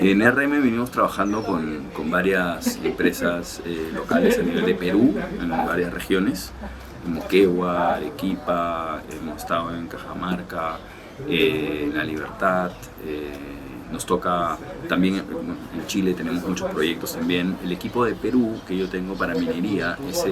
En RM venimos trabajando con varias empresas locales a nivel de Perú, en varias regiones, en Moquegua, Arequipa, hemos estado en Cajamarca, en La Libertad, nos toca también en Chile, tenemos muchos proyectos también. El equipo de Perú que yo tengo para minería es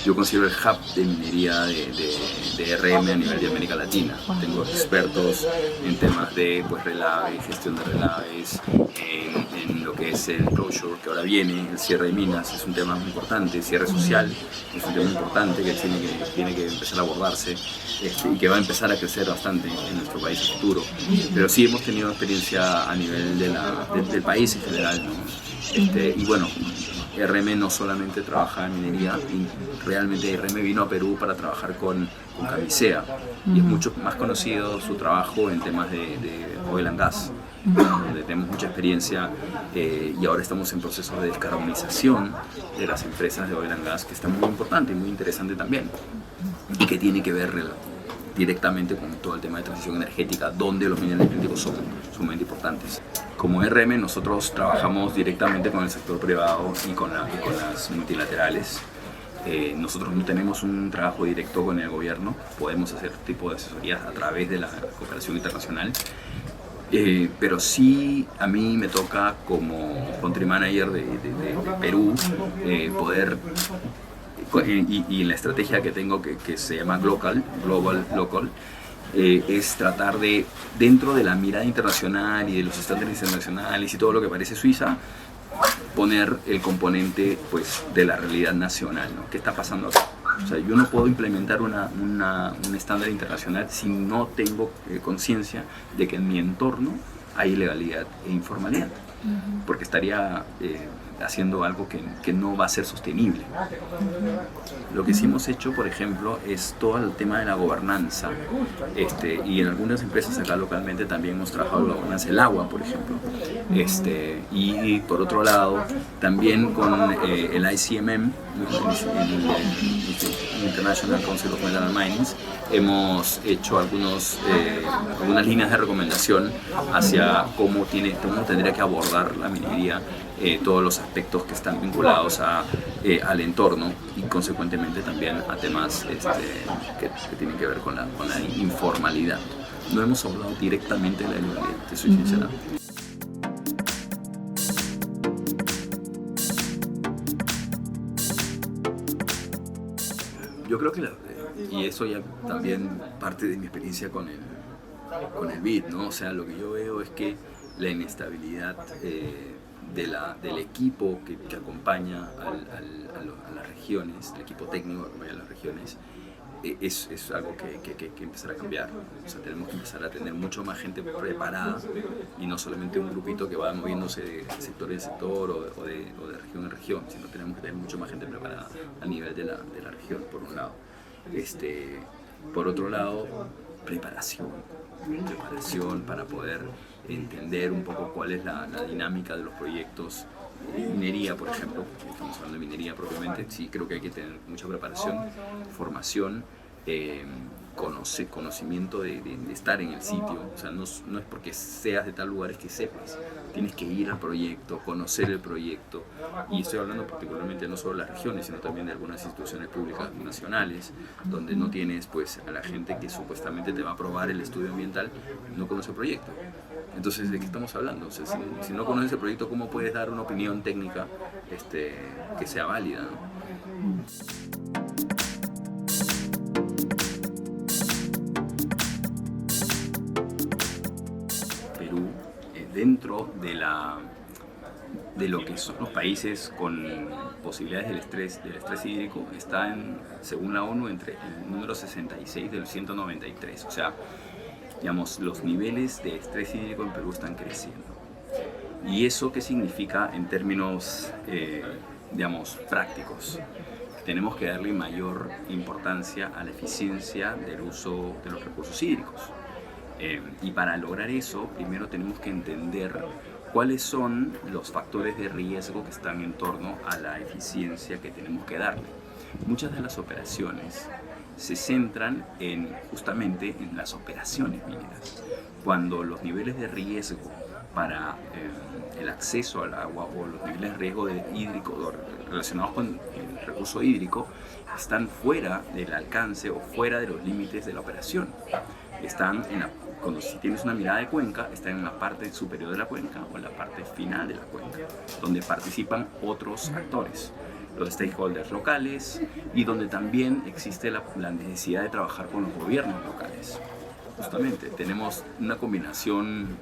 yo considero el hub de minería de RM a nivel de América Latina. Tengo expertos en temas de relave, gestión de relaves, en lo que es el closure que ahora viene, el cierre de minas es un tema muy importante, el cierre social es un tema importante que tiene que empezar a abordarse y que va a empezar a crecer bastante en nuestro país a futuro. Pero sí hemos tenido experiencia a nivel del país en general, ¿no? Y bueno, RM no solamente trabaja en minería, y realmente RM vino a Perú para trabajar con Camisea, y es mucho más conocido su trabajo en temas de oil and gas, donde tenemos mucha experiencia y ahora estamos en proceso de descarbonización de las empresas de oil and gas, que está muy importante y muy interesante también, y que tiene que ver directamente con todo el tema de transición energética, donde los minerales críticos son sumamente importantes. Como RM nosotros trabajamos directamente con el sector privado y con las multilaterales. Nosotros no tenemos un trabajo directo con el gobierno, podemos hacer tipo de asesorías a través de la cooperación internacional, pero sí a mí me toca como country manager de Perú poder, y la estrategia que tengo que se llama Global Local, es tratar de, dentro de la mirada internacional y de los estándares internacionales y todo lo que parece Suiza, poner el componente de la realidad nacional, ¿no? ¿Qué está pasando acá? O sea, yo no puedo implementar un estándar internacional si no tengo conciencia de que en mi entorno hay ilegalidad e informalidad, porque estaría haciendo algo que no va a ser sostenible. Lo que sí hemos hecho, por ejemplo, es todo el tema de la gobernanza, y en algunas empresas acá localmente también hemos trabajado la gobernanza del agua, por ejemplo, y por otro lado también con el ICMM, el International Council of Mineral Mines, hemos hecho algunas líneas de recomendación hacia cómo tendría que abordar la minería, todos los aspectos que están vinculados al entorno y consecuentemente también a temas que tienen que ver con la informalidad. No hemos hablado directamente de la ilegalidad, te soy sincera. Yo creo que, y eso ya también parte de mi experiencia con el BID, ¿no? O sea, lo que yo veo es que la inestabilidad del equipo que acompaña a las regiones, el equipo técnico que acompaña a las regiones, es algo que hay que empezar a cambiar. O sea, tenemos que empezar a tener mucho más gente preparada y no solamente un grupito que va moviéndose de sector en sector o de región en región, sino tenemos que tener mucho más gente preparada a nivel de la región, por un lado. Por otro lado, preparación para poder entender un poco cuál es la dinámica de los proyectos. Minería, por ejemplo, estamos hablando de minería propiamente, sí creo que hay que tener mucha preparación, formación, conocimiento de estar en el sitio. O sea, no es porque seas de tal lugar es que sepas, tienes que ir al proyecto, conocer el proyecto, y estoy hablando particularmente no solo de las regiones, sino también de algunas instituciones públicas nacionales, donde no tienes a la gente que supuestamente te va a aprobar el estudio ambiental, no conoce el proyecto. Entonces, ¿de qué estamos hablando? O sea, si no conoces el proyecto, ¿cómo puedes dar una opinión técnica que sea válida, ¿no? Perú, dentro de lo que son los países con posibilidades del estrés hídrico, está según la ONU, entre el número 66 del 193. O sea, digamos, los niveles de estrés hídrico en Perú están creciendo. ¿Y eso qué significa en términos, digamos, prácticos? Tenemos que darle mayor importancia a la eficiencia del uso de los recursos hídricos. Y para lograr eso, primero tenemos que entender cuáles son los factores de riesgo que están en torno a la eficiencia que tenemos que darle. Muchas de las operaciones se centran justamente en las operaciones mineras, cuando los niveles de riesgo para el acceso al agua o los niveles de riesgo hídrico relacionados con el recurso hídrico están fuera del alcance o fuera de los límites de la operación. Están cuando si tienes una mirada de cuenca, están en la parte superior de la cuenca o en la parte final de la cuenca, donde participan otros actores, los stakeholders locales, y donde también existe la necesidad de trabajar con los gobiernos locales. Justamente tenemos una combinación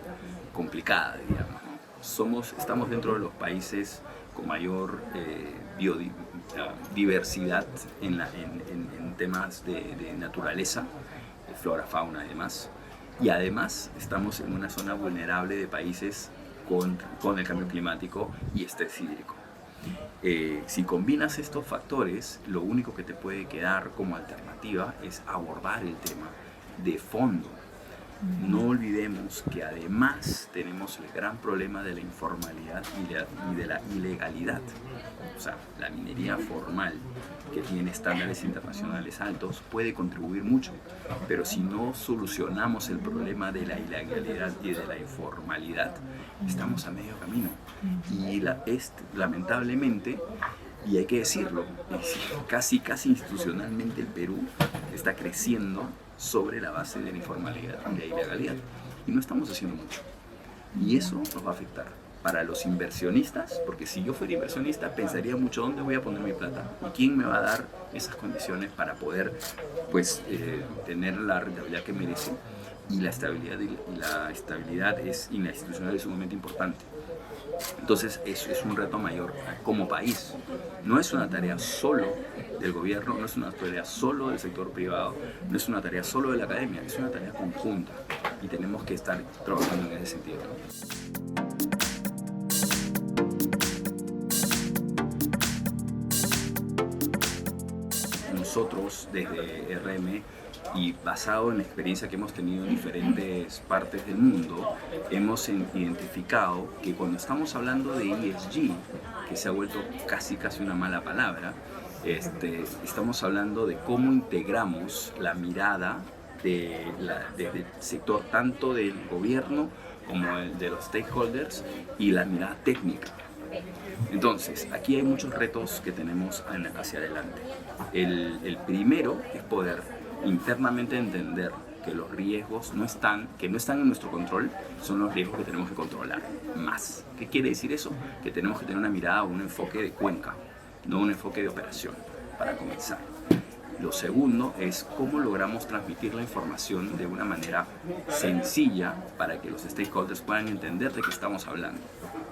complicada, digamos, ¿no? Estamos dentro de los países con mayor biodiversidad en temas de naturaleza, de flora, fauna y demás. Y además estamos en una zona vulnerable de países con el cambio climático y estrés hídrico. Si combinas estos factores, lo único que te puede quedar como alternativa es abordar el tema de fondo. No olvidemos que además tenemos el gran problema de la informalidad y de la ilegalidad. O sea, la minería formal, que tiene estándares internacionales altos, puede contribuir mucho, pero si no solucionamos el problema de la ilegalidad y de la informalidad, estamos a medio camino. Y lamentablemente, y hay que decirlo, casi institucionalmente el Perú está creciendo sobre la base de la informalidad y la ilegalidad, y no estamos haciendo mucho, y eso nos va a afectar para los inversionistas, porque si yo fuera inversionista pensaría mucho dónde voy a poner mi plata y quién me va a dar esas condiciones para poder tener la rentabilidad que merece, y la estabilidad y la institucional es sumamente importante. Entonces es un reto mayor como país. No es una tarea solo del gobierno, no es una tarea solo del sector privado, no es una tarea solo de la academia, es una tarea conjunta y tenemos que estar trabajando en ese sentido. Nosotros desde RM, y basado en la experiencia que hemos tenido en diferentes partes del mundo, hemos identificado que cuando estamos hablando de ESG, que se ha vuelto casi una mala palabra, estamos hablando de cómo integramos la mirada del sector, tanto del gobierno como el de los stakeholders, y la mirada técnica. Entonces, aquí hay muchos retos que tenemos hacia adelante. El primero es poder internamente entender que los riesgos que no están en nuestro control, son los riesgos que tenemos que controlar más. ¿Qué quiere decir eso? Que tenemos que tener una mirada o un enfoque de cuenca, no un enfoque de operación, para comenzar. Lo segundo es cómo logramos transmitir la información de una manera sencilla para que los stakeholders puedan entender de qué estamos hablando.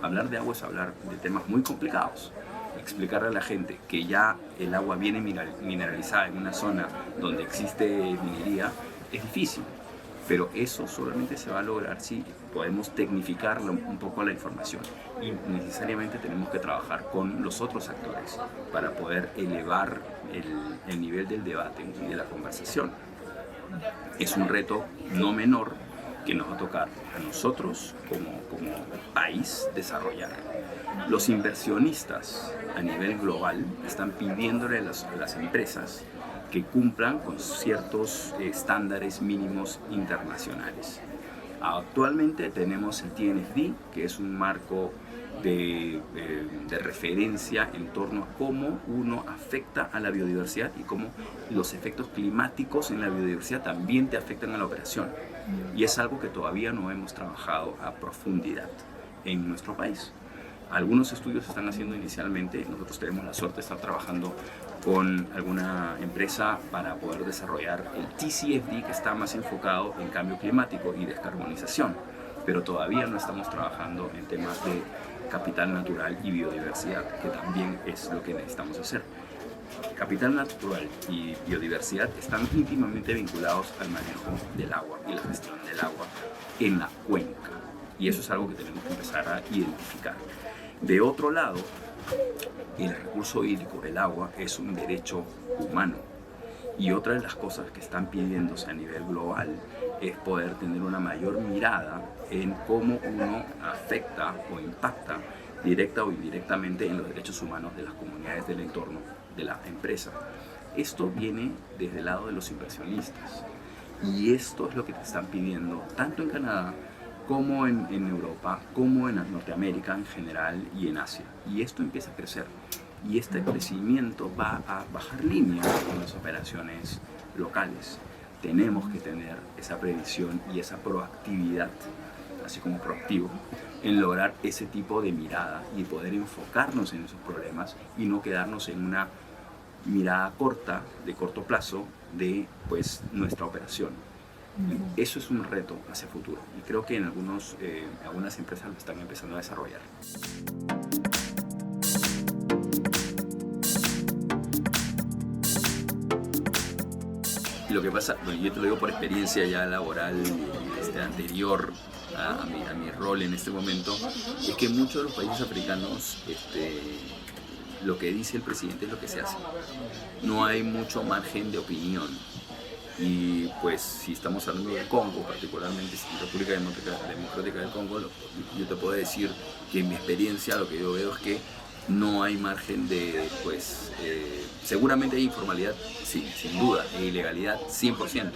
Hablar de agua es hablar de temas muy complicados. Explicarle a la gente que ya el agua viene mineralizada en una zona donde existe minería es difícil, pero eso solamente se va a lograr si podemos tecnificar un poco la información, y necesariamente tenemos que trabajar con los otros actores para poder elevar el nivel del debate y de la conversación. Es un reto no menor que nos va a tocar a nosotros como país desarrollar. Los inversionistas a nivel global están pidiéndole a las empresas que cumplan con ciertos estándares mínimos internacionales. Actualmente tenemos el TNFD, que es un marco de referencia en torno a cómo uno afecta a la biodiversidad y cómo los efectos climáticos en la biodiversidad también te afectan a la operación. Y es algo que todavía no hemos trabajado a profundidad en nuestro país. Algunos estudios se están haciendo inicialmente. Nosotros tenemos la suerte de estar trabajando con alguna empresa para poder desarrollar el TCFD, que está más enfocado en cambio climático y descarbonización, pero todavía no estamos trabajando en temas de capital natural y biodiversidad, que también es lo que necesitamos hacer. Capital natural y biodiversidad están íntimamente vinculados al manejo del agua y la gestión del agua en la cuenca, y eso es algo que tenemos que empezar a identificar. De otro lado, el recurso hídrico, el agua, es un derecho humano, y otra de las cosas que están pidiéndose a nivel global es poder tener una mayor mirada en cómo uno afecta o impacta directa o indirectamente en los derechos humanos de las comunidades del entorno de la empresa. Esto viene desde el lado de los inversionistas, y esto es lo que te están pidiendo tanto en Canadá como en Europa, como en Norteamérica en general y en Asia. Y esto empieza a crecer. Y este crecimiento va a bajar línea con las operaciones locales. Tenemos que tener esa previsión y esa proactividad, así como proactivo, en lograr ese tipo de mirada y poder enfocarnos en esos problemas y no quedarnos en una mirada corta, de corto plazo, de pues nuestra operación. Eso es un reto hacia el futuro y creo que en algunas empresas lo están empezando a desarrollar. Y lo que pasa, bueno, yo te lo digo por experiencia ya laboral anterior a mi rol en este momento, es que en muchos de los países africanos lo que dice el presidente es lo que se hace. No hay mucho margen de opinión. Y pues si estamos hablando de Congo, particularmente República Democrática del Congo, yo te puedo decir que en mi experiencia lo que yo veo es que no hay margen de, pues, seguramente hay informalidad, sí, sin duda, e ilegalidad 100%,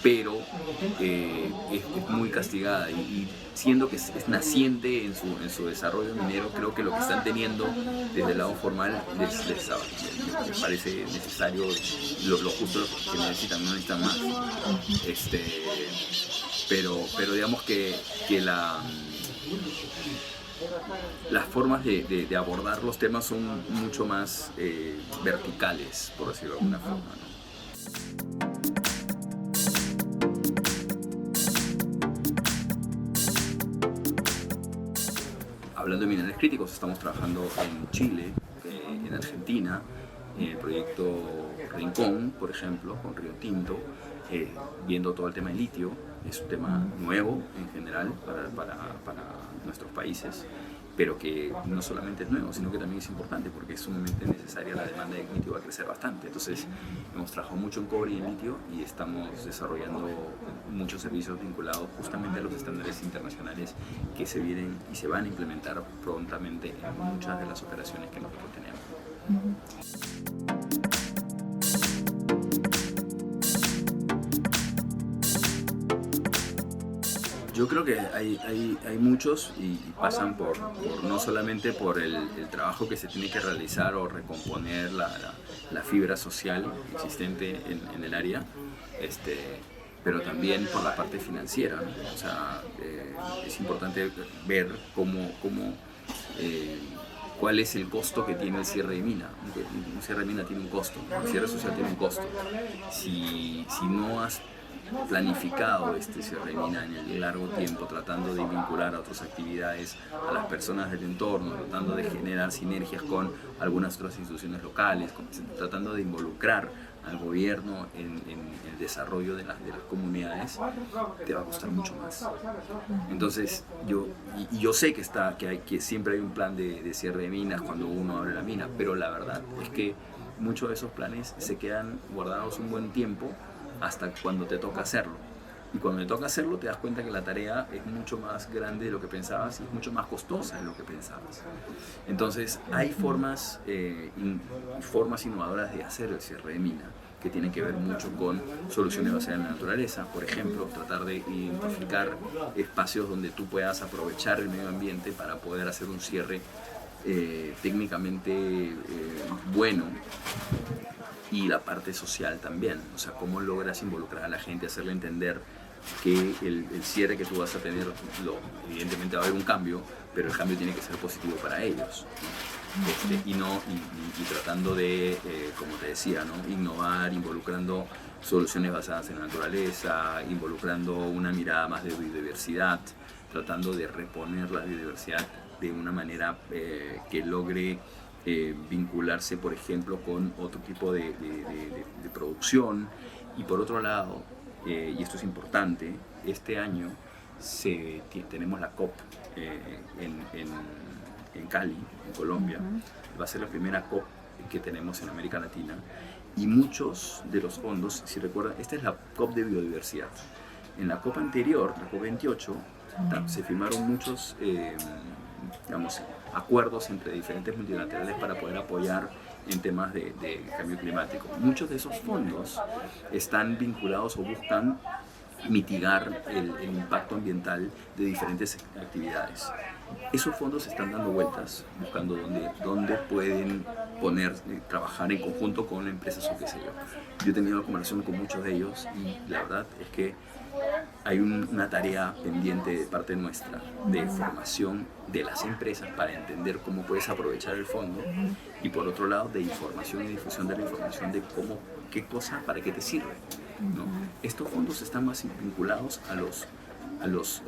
pero es muy castigada y siendo que es naciente en su desarrollo minero, creo que lo que están teniendo desde el lado formal les parece necesario, lo justo que necesitan, no necesitan más. Pero digamos que las formas de abordar los temas son mucho más verticales, por decirlo de alguna forma, ¿no? Hablando de minerales críticos, estamos trabajando en Chile, en Argentina, en el proyecto Rincón, por ejemplo, con Río Tinto, viendo todo el tema del litio. Es un tema nuevo en general para nuestros países, pero que no solamente es nuevo, sino que también es importante porque es sumamente necesaria. La demanda de litio va a crecer bastante. Entonces hemos trabajado mucho en cobre y en litio y estamos desarrollando muchos servicios vinculados justamente a los estándares internacionales que se vienen y se van a implementar prontamente en muchas de las operaciones que nosotros tenemos. Yo creo que hay muchos y pasan por no solamente por el trabajo que se tiene que realizar o recomponer la fibra social existente en el área, pero también por la parte financiera, ¿no? O sea, es importante ver cuál es el costo que tiene el cierre de mina. Un cierre de mina tiene un costo, un cierre social tiene un costo. Si no has planificado este cierre de mina en el largo tiempo, tratando de vincular a otras actividades a las personas del entorno, tratando de generar sinergias con algunas otras instituciones locales, tratando de involucrar al gobierno en el desarrollo de las comunidades, te va a costar mucho más. Entonces yo sé que siempre hay un plan de cierre de minas cuando uno abre la mina, pero la verdad es que muchos de esos planes se quedan guardados un buen tiempo hasta cuando te toca hacerlo. Y cuando te toca hacerlo te das cuenta que la tarea es mucho más grande de lo que pensabas y es mucho más costosa de lo que pensabas. Entonces hay formas innovadoras de hacer el cierre de mina que tienen que ver mucho con soluciones basadas en la naturaleza. Por ejemplo, tratar de identificar espacios donde tú puedas aprovechar el medio ambiente para poder hacer un cierre técnicamente bueno. Y la parte social también, o sea, cómo logras involucrar a la gente, hacerle entender que el cierre que tú vas a tener, evidentemente va a haber un cambio, pero el cambio tiene que ser positivo para ellos. Y tratando de, como te decía, ¿no? Innovar, involucrando soluciones basadas en la naturaleza, involucrando una mirada más de biodiversidad, tratando de reponer la biodiversidad de una manera que logre vincularse, por ejemplo, con otro tipo de producción. Y por otro lado, y esto es importante, este año tenemos la COP en Cali, en Colombia. Va a ser la primera COP que tenemos en América Latina. Y muchos de los fondos, si recuerdan, esta es la COP de biodiversidad. En la COP anterior, la COP 28, se firmaron muchos acuerdos entre diferentes multilaterales para poder apoyar en temas de cambio climático. Muchos de esos fondos están vinculados o buscan mitigar el impacto ambiental de diferentes actividades. Esos fondos están dando vueltas, buscando dónde pueden trabajar en conjunto con empresas o qué sé yo. Yo he tenido conversación con muchos de ellos y la verdad es que hay una tarea pendiente de parte nuestra de formación de las empresas para entender cómo puedes aprovechar el fondo, y por otro lado de información y difusión de la información de qué cosa, para qué te sirve, ¿no? Estos fondos están más vinculados a los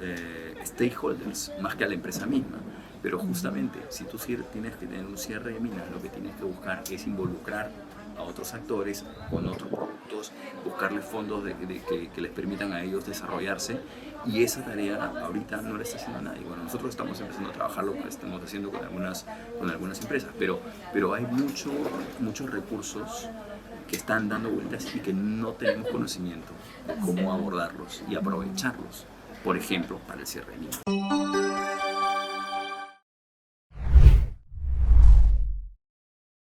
stakeholders más que a la empresa misma, pero justamente si tú tienes que tener un cierre de minas, lo que tienes que buscar es involucrar a otros actores con otros productos, buscarles fondos que les permitan a ellos desarrollarse, y esa tarea ahorita no la está haciendo nadie. Bueno, nosotros estamos empezando a trabajarlo, lo estamos haciendo con algunas empresas, pero hay muchos recursos que están dando vueltas y que no tenemos conocimiento de cómo abordarlos y aprovecharlos, por ejemplo, para el cierre de minas.